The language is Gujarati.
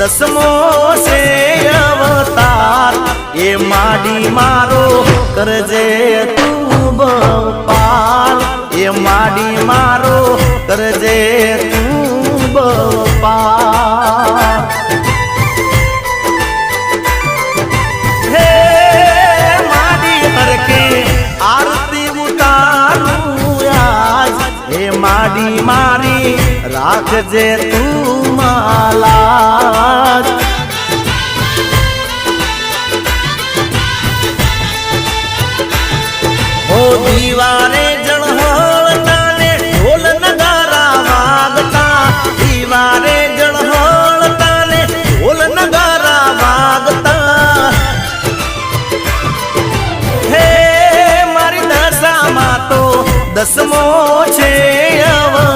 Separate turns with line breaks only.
દસમો છે અવતાર એ માડી મારો કરજે તું બપાર એ માડી મારો કરજે તું બપાર હે માડી હરકે આરતી ઉતારું આજ હે માડી મારી રાખજે તું માલા ઓ દીવારે